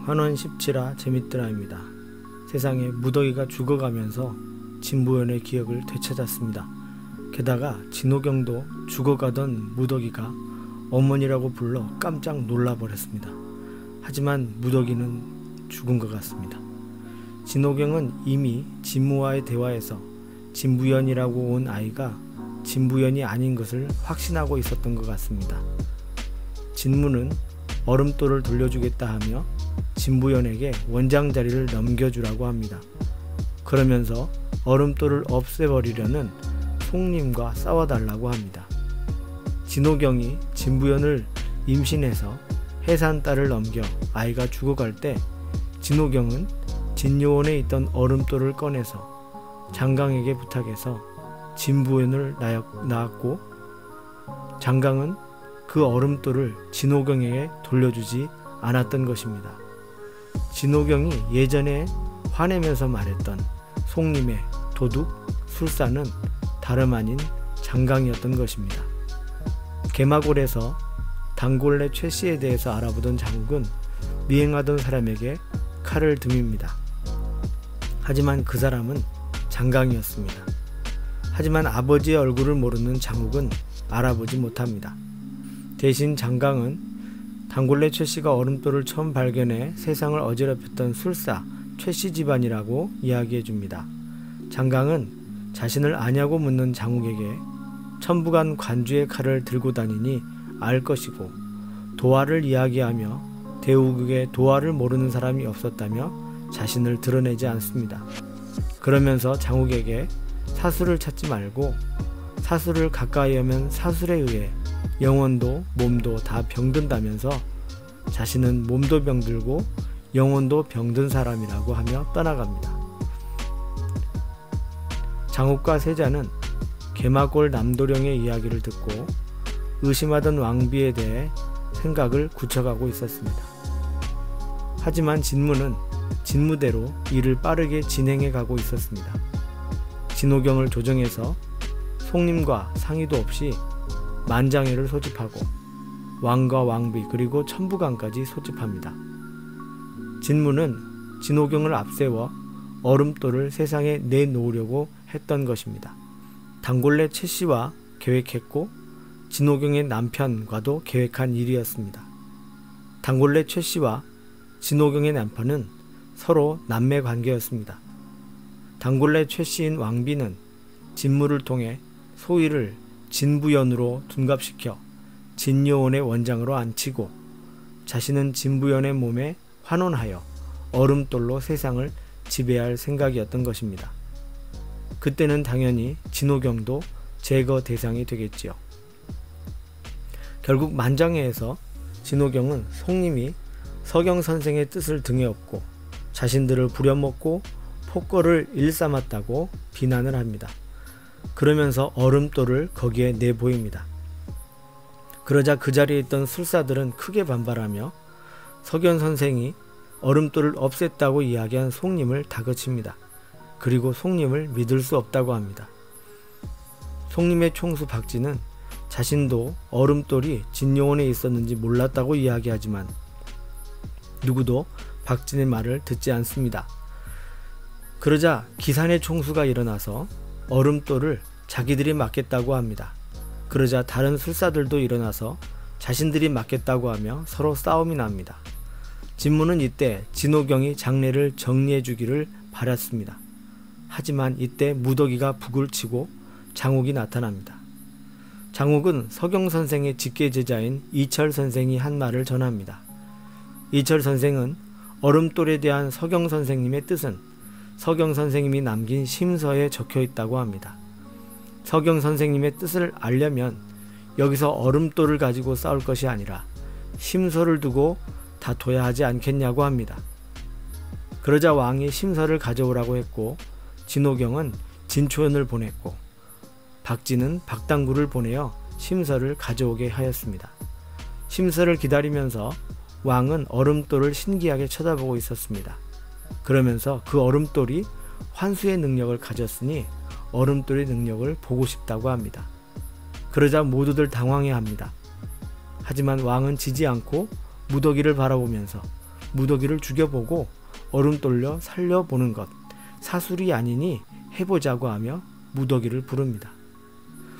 환원 17화 재밌더라입니다. 세상에 무더기가 죽어가면서 진부연의 기억을 되찾았습니다. 게다가 진호경도 죽어가던 무더기가 어머니라고 불러 깜짝 놀라버렸습니다. 하지만 무더기는 죽은 것 같습니다. 진호경은 이미 진무와의 대화에서 진부연이라고 온 아이가 진부연이 아닌 것을 확신하고 있었던 것 같습니다. 진무는 얼음돌을 돌려주겠다 하며 진부연에게 원장 자리를 넘겨주라고 합니다. 그러면서 얼음돌을 없애버리려는 송림과 싸워달라고 합니다. 진호경이 진부연을 임신해서 해산딸을 넘겨 아이가 죽어갈 때 진호경은 진요원에 있던 얼음돌을 꺼내서 장강에게 부탁해서 진부연을 낳았고, 장강은 그 얼음돌을 진호경에게 돌려주지 않았던 것입니다. 진호경이 예전에 화내면서 말했던 송림의 도둑, 술사는 다름 아닌 장강이었던 것입니다. 개마골에서 단골레 최씨에 대해서 알아보던 장욱은 미행하던 사람에게 칼을 듭니다. 하지만 그 사람은 장강이었습니다. 하지만 아버지의 얼굴을 모르는 장욱은 알아보지 못합니다. 대신 장강은 단골레 최씨가 얼음돌을 처음 발견해 세상을 어지럽혔던 술사 최씨 집안이라고 이야기해줍니다. 장강은 자신을 아냐고 묻는 장욱에게 천부간 관주의 칼을 들고 다니니 알 것이고, 도화를 이야기하며 대우국에 도화를 모르는 사람이 없었다며 자신을 드러내지 않습니다. 그러면서 장욱에게 사술을 찾지 말고 사술을 가까이 하면 사술에 의해 영혼도 몸도 다 병든다면서 자신은 몸도 병들고 영혼도 병든 사람이라고 하며 떠나갑니다. 장욱과 세자는 개마골 남도령의 이야기를 듣고 의심하던 왕비에 대해 생각을 굳혀가고 있었습니다. 하지만 진무는 진무대로 일을 빠르게 진행해 가고 있었습니다. 진호경을 조정해서 송림과 상의도 없이 만장일을 소집하고 왕과 왕비 그리고 천부관까지 소집합니다. 진무는 진호경을 앞세워 얼음돌을 세상에 내놓으려고 했던 것입니다. 단골레 최씨와 계획했고 진호경의 남편과도 계획한 일이었습니다. 단골레 최씨와 진호경의 남편은 서로 남매 관계였습니다. 단골레 최씨인 왕비는 진무를 통해 소위를 진부연으로 둔갑시켜 진요원의 원장으로 앉히고, 자신은 진부연의 몸에 환원하여 얼음돌로 세상을 지배할 생각이었던 것입니다. 그때는 당연히 진호경도 제거 대상이 되겠지요. 결국 만장회에서 진호경은 송림이 서경선생의 뜻을 등에 업고 자신들을 부려먹고 폭거를 일삼았다고 비난을 합니다. 그러면서 얼음돌을 거기에 내보입니다. 그러자 그 자리에 있던 술사들은 크게 반발하며 서경선생이 얼음돌을 없앴다고 이야기한 송림을 다그칩니다. 그리고 송림을 믿을 수 없다고 합니다. 송림의 총수 박진은 자신도 얼음돌이 진요원에 있었는지 몰랐다고 이야기하지만 누구도 박진의 말을 듣지 않습니다. 그러자 기산의 총수가 일어나서 얼음돌을 자기들이 맡겠다고 합니다. 그러자 다른 술사들도 일어나서 자신들이 맡겠다고 하며 서로 싸움이 납니다. 진무는 이때 진호경이 장례를 정리해 주기를 바랐습니다. 하지만 이때 무더기가 북을 치고 장욱이 나타납니다. 장욱은 서경선생의 직계제자인 이철선생이 한 말을 전합니다. 이철선생은 얼음돌에 대한 서경선생님의 뜻은 서경선생님이 남긴 심서에 적혀있다고 합니다. 서경선생님의 뜻을 알려면 여기서 얼음돌을 가지고 싸울 것이 아니라 심서를 두고 다퉈야 하지 않겠냐고 합니다. 그러자 왕이 심서를 가져오라고 했고, 진호경은 진초연을 보냈고 박진은 박당구를 보내어 심서를 가져오게 하였습니다. 심서를 기다리면서 왕은 얼음돌을 신기하게 쳐다보고 있었습니다. 그러면서 그 얼음돌이 환수의 능력을 가졌으니 얼음돌의 능력을 보고 싶다고 합니다. 그러자 모두들 당황해합니다. 하지만 왕은 지지 않고 무더기를 바라보면서 무더기를 죽여보고 얼음 돌려 살려보는 것, 사술이 아니니 해보자고 하며 무더기를 부릅니다.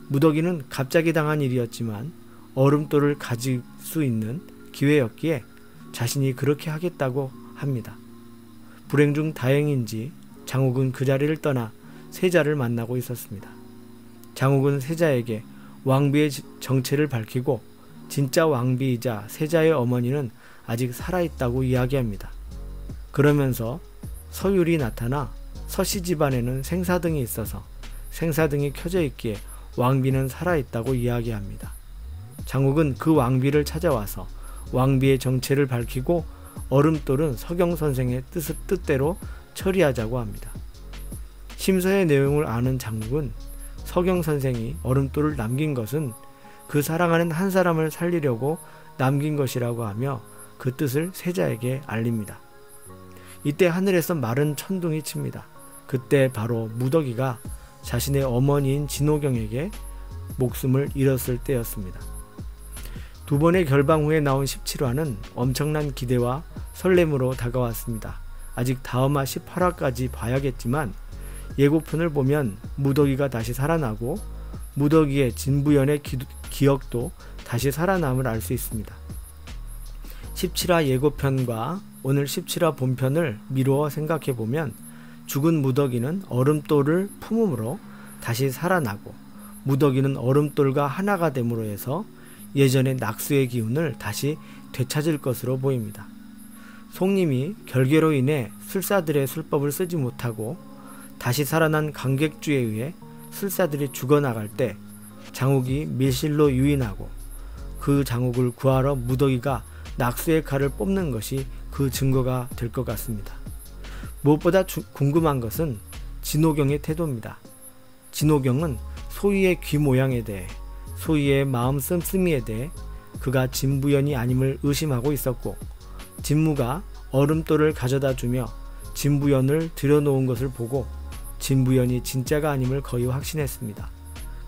무더기는 갑자기 당한 일이었지만 얼음돌을 가질 수 있는 기회였기에 자신이 그렇게 하겠다고 합니다. 불행 중 다행인지 장욱은 그 자리를 떠나 세자를 만나고 있었습니다. 장욱은 세자에게 왕비의 정체를 밝히고 진짜 왕비이자 세자의 어머니는 아직 살아있다고 이야기합니다. 그러면서 서율이 나타나 서씨 집안에는 생사등이 있어서 생사등이 켜져 있기에 왕비는 살아있다고 이야기합니다. 장욱은 그 왕비를 찾아와서 왕비의 정체를 밝히고 얼음돌은 서경 선생의 뜻대로 처리하자고 합니다. 심서의 내용을 아는 장욱은 서경 선생이 얼음돌을 남긴 것은 그 사랑하는 한 사람을 살리려고 남긴 것이라고 하며 그 뜻을 세자에게 알립니다. 이때 하늘에서 마른 천둥이 칩니다. 그때 바로 무더기가 자신의 어머니인 진호경에게 목숨을 잃었을 때였습니다. 두 번의 결방 후에 나온 17화는 엄청난 기대와 설렘으로 다가왔습니다. 아직 다음화 18화까지 봐야겠지만 예고편을 보면 무더기가 다시 살아나고 무더기의 진부연의 기억도 다시 살아남을 알 수 있습니다. 17화 예고편과 오늘 17화 본편을 미루어 생각해보면 죽은 무더기는 얼음돌을 품음으로 다시 살아나고 무더기는 얼음돌과 하나가 됨으로 해서 예전의 낙수의 기운을 다시 되찾을 것으로 보입니다. 송님이 결계로 인해 술사들의 술법을 쓰지 못하고 다시 살아난 강객주에 의해 술사들이 죽어나갈 때 장욱이 밀실로 유인하고 그 장욱을 구하러 무더기가 낙수의 칼을 뽑는 것이 그 증거가 될 것 같습니다. 무엇보다 궁금한 것은 진호경의 태도입니다. 진호경은 소희의 귀 모양에 대해, 소희의 마음 씀씀이에 대해 그가 진부연이 아님을 의심하고 있었고, 진무가 얼음돌을 가져다 주며 진부연을 들여놓은 것을 보고 진부연이 진짜가 아님을 거의 확신했습니다.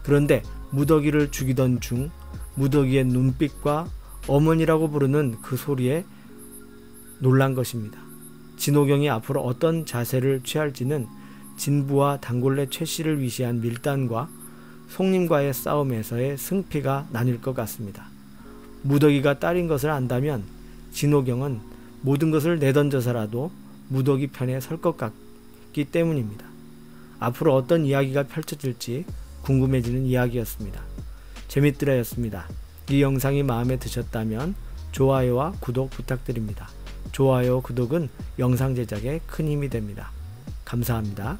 그런데 무더기를 죽이던 중 무더기의 눈빛과 어머니라고 부르는 그 소리에 놀란 것입니다. 진호경이 앞으로 어떤 자세를 취할지는 진부와 단골레 최씨를 위시한 밀단과 송님과의 싸움에서의 승패가 나뉠 것 같습니다. 무더기가 딸인 것을 안다면 진호경은 모든 것을 내던져서라도 무더기 편에 설 것 같기 때문입니다. 앞으로 어떤 이야기가 펼쳐질지 궁금해지는 이야기였습니다. 재밌더라였습니다. 이 영상이 마음에 드셨다면 좋아요와 구독 부탁드립니다. 좋아요, 구독은 영상 제작에 큰 힘이 됩니다. 감사합니다.